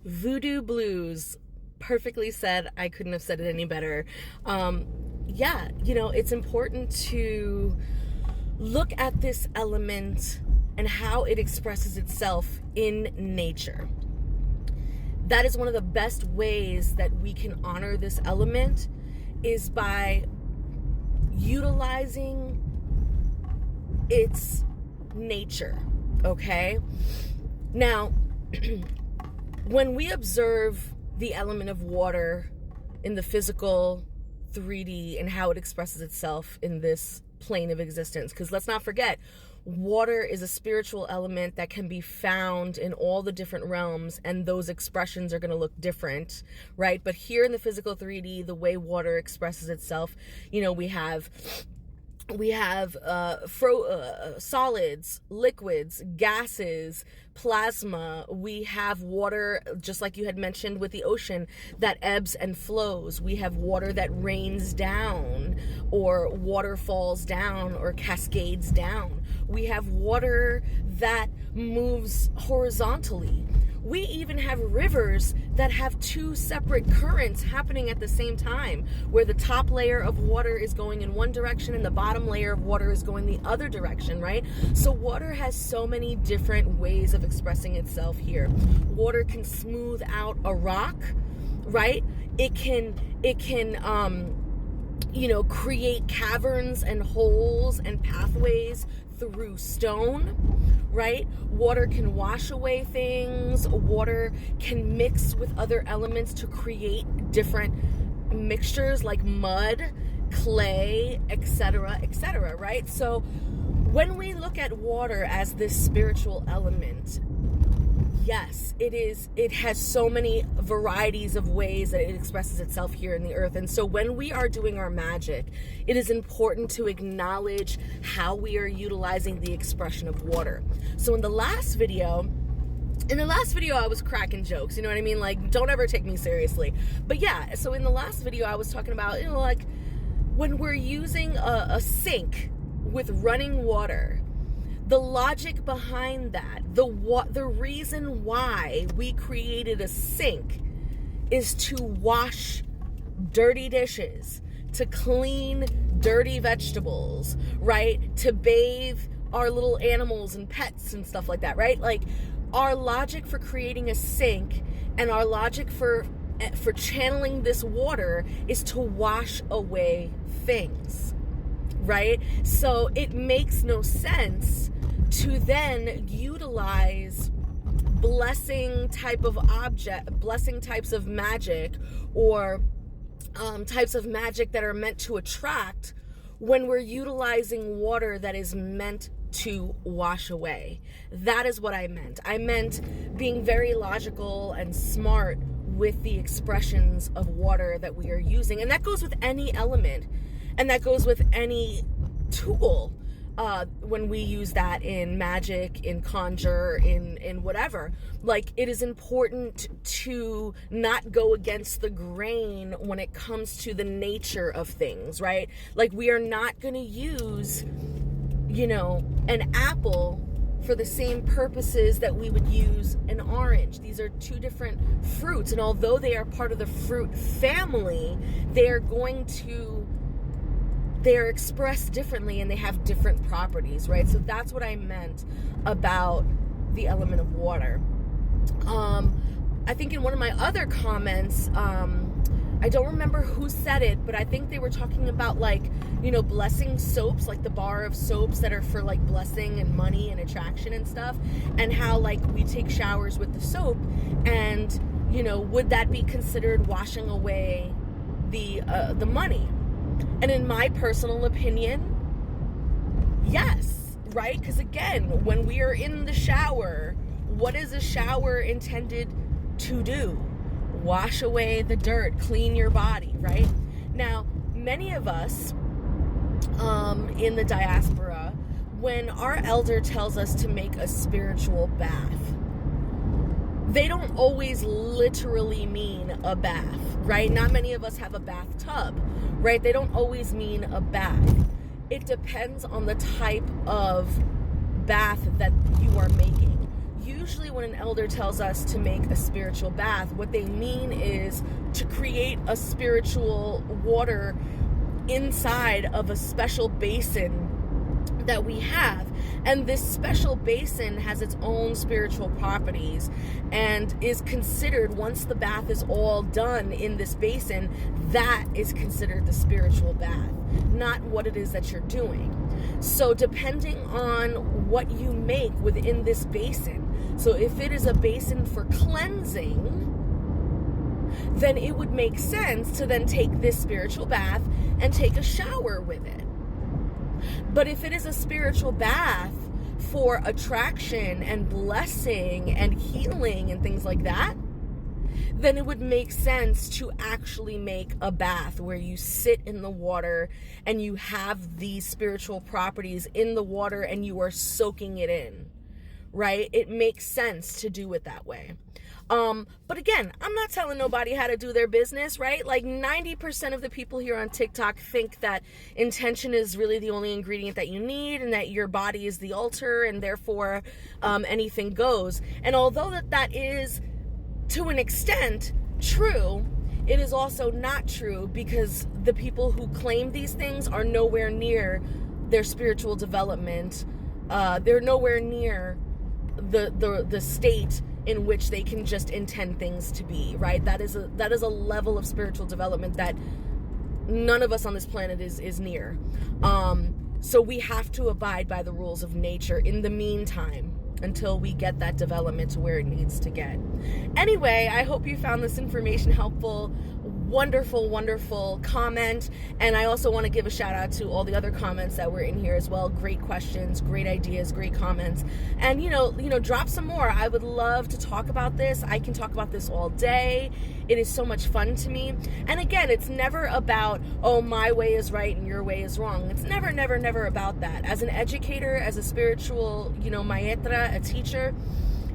Voodoo Blues. Perfectly said. I couldn't have said it any better. Yeah, it's important to look at this element and how it expresses itself in nature. That is one of the best ways that we can honor this element is by utilizing its nature, okay? Now, when we observe the element of water in the physical 3D and how it expresses itself in this plane of existence, because let's not forget, water is a spiritual element that can be found in all the different realms, and those expressions are going to look different, right? But here in the physical 3D, the way water expresses itself, we have solids, liquids, gases, plasma. We have water, just like you had mentioned with the ocean, that ebbs and flows. We have water that rains down or waterfalls down or cascades down. We have water that moves horizontally. We even have rivers that have two separate currents happening at the same time, where the top layer of water is going in one direction and the bottom layer of water is going the other direction, right? So water has so many different ways of expressing itself here. Water can smooth out a rock, right? It can create caverns and holes and pathways through stone, right? Water can wash away things. Water can mix with other elements to create different mixtures like mud, clay, etc., right? So when we look at water as this spiritual element, yes, it has so many varieties of ways that it expresses itself here in the earth. And so when we are doing our magic, it is important to acknowledge how we are utilizing the expression of water. So in the last video, I was cracking jokes, you know what I mean? Like, don't ever take me seriously. But yeah, so in the last video, I was talking about, like when we're using a sink with running water, the logic behind that, the reason why we created a sink is to wash dirty dishes, to clean dirty vegetables, right? To bathe our little animals and pets and stuff like that, right? Like, our logic for creating a sink and our logic for channeling this water is to wash away things, right? So it makes no sense to then utilize blessing types of magic, or types of magic that are meant to attract, when we're utilizing water that is meant to wash away. That is what I meant. I meant being very logical and smart with the expressions of water that we are using. And that goes with any element, and that goes with any tool. When we use that in magic, in conjure, in whatever, like, it is important to not go against the grain when it comes to the nature of things, right? Like, we are not going to use, an apple for the same purposes that we would use an orange. These are two different fruits, and although they are part of the fruit family, they're expressed differently and they have different properties, right? So that's what I meant about the element of water. I think in one of my other comments, I don't remember who said it, but I think they were talking about, like, blessing soaps, like the bar of soaps that are for, like, blessing and money and attraction and stuff, and how, like, we take showers with the soap, and, would that be considered washing away the money? And in my personal opinion, yes, right? Because again, when we are in the shower, what is a shower intended to do? Wash away the dirt, clean your body, right? Now, many of us in the diaspora, when our elder tells us to make a spiritual bath, they don't always literally mean a bath, right? Not many of us have a bathtub, right? They don't always mean a bath. It depends on the type of bath that you are making. usually when an elder tells us to make a spiritual bath, what they mean is to create a spiritual water inside of a special basin that we have. And this special basin has its own spiritual properties and is considered, once the bath is all done in this basin, that is considered the spiritual bath, not what it is that you're doing. So depending on what you make within this basin, so if it is a basin for cleansing, then it would make sense to then take this spiritual bath and take a shower with it. But if it is a spiritual bath for attraction and blessing and healing and things like that, then it would make sense to actually make a bath where you sit in the water and you have these spiritual properties in the water and you are soaking it in, right? It makes sense to do it that way. But again, I'm not telling nobody how to do their business, right? Like 90% of the people here on TikTok think that intention is really the only ingredient that you need and that your body is the altar and therefore anything goes. And although that is to an extent true, it is also not true, because the people who claim these things are nowhere near their spiritual development. They're nowhere near the state in which they can just intend things to be, right? That is a level of spiritual development that none of us on this planet is near. So we have to abide by the rules of nature in the meantime, until we get that development to where it needs to get. Anyway, I hope you found this information helpful. Wonderful, wonderful comment. And I also want to give a shout out to all the other comments that were in here as well. Great questions, great ideas, great comments. And you know, drop some more. I would love to talk about this. I can talk about this all day. It is so much fun to me. And again, it's never about, oh, my way is right and your way is wrong. It's never, never, never about that. As an educator, as a spiritual, maestra, a teacher,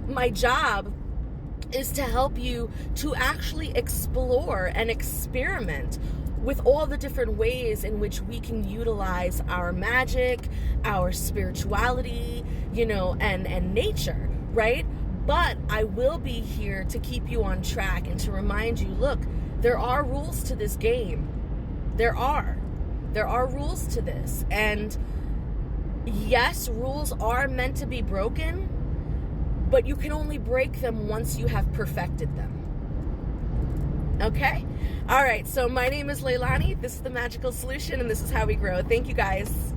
my job is to help you to actually explore and experiment with all the different ways in which we can utilize our magic, our spirituality, and nature, right? But I will be here to keep you on track and to remind you, look, there are rules to this game. There are rules to this. And yes, rules are meant to be broken, but you can only break them once you have perfected them. Okay? All right, so my name is Leilani. This is The Magical Solution, and this is how we grow. Thank you, guys.